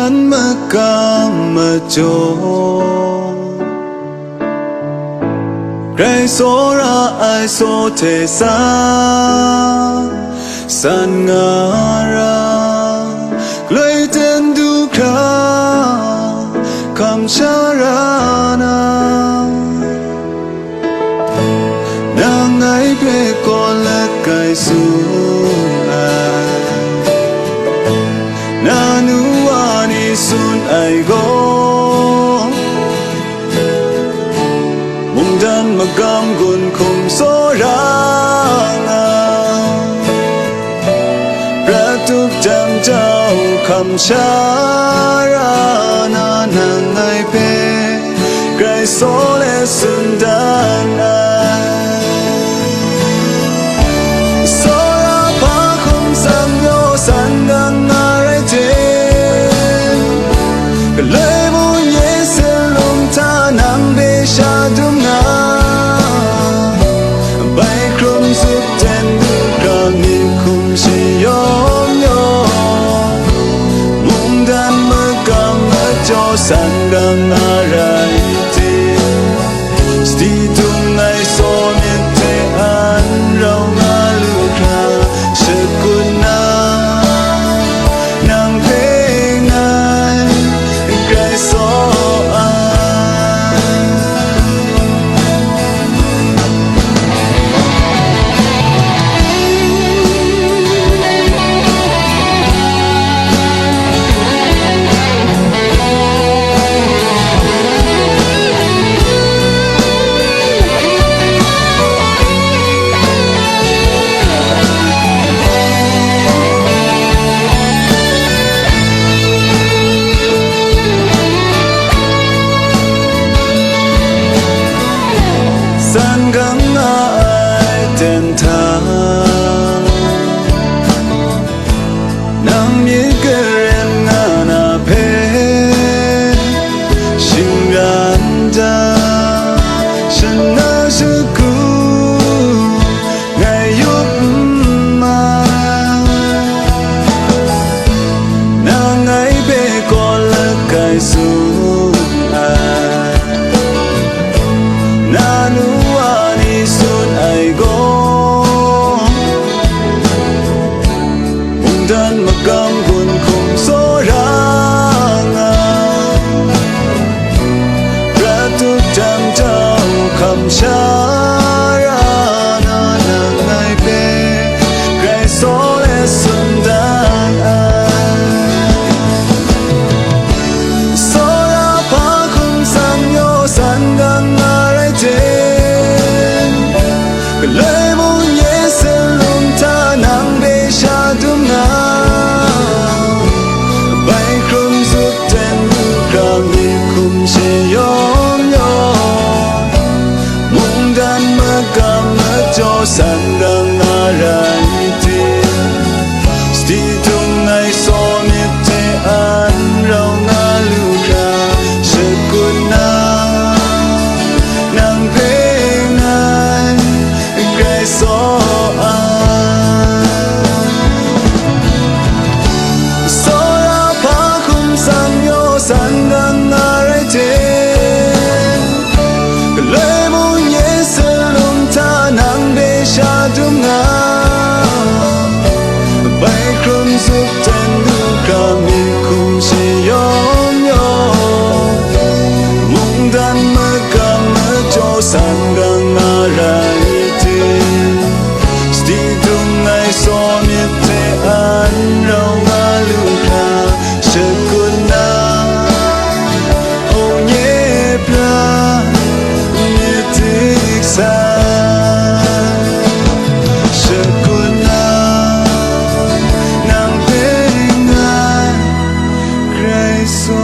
dan makam majo Gray sora ai so te sa san ngara Glay ten du kra kam sharana Nang ai pe ko la kai su Nanu ani sun ai go Mung dan magam gun kum so ranga Pratuk jam jau kam sharana Nang ai pe Gray so le sun dan ai Sora pa kum sam yo san gang ai te Kalay mo yeselum ta nang be sha dum na Bay krum sup ten du kram ni kum shi yom yom Mung dan magam jo san gang arai te Sti tung ai so miet te an rau nga lu kra Shakun na nang pe ngai Gray so San gang ai ten tha Nam ye keren nga na pe Shing ran da Shan na su ku Ngai yup ma Na ngai be ko la kai su ai Nanu ani sun ai go Mung dan magam gun kum so ranga Pratuk jam jau kam sharana Nang ai pe Gray so le sun dan ai Sora pa kum sam yo san gang arai te Kalay mo yeselum ta nang be sha dum na Bay krum sup ten du kram ni kum she yom yom Mung dan magam jo san gang arai te Sti tung ai so miet te an rau nga lu kra Shakun na nang pe ngai Gray so Sora pa kum sam yo san gang arai te Kalay mo yeselum ta nang be sha dum nga Bay krum sup ten du kram ni kum shi yom yom Mung dan magam jo san gang arai te Sti tung ai so miet te an rau nga lu kra Shakun na o nye pra miet tik sa Shakun na nang pe ngai Gray so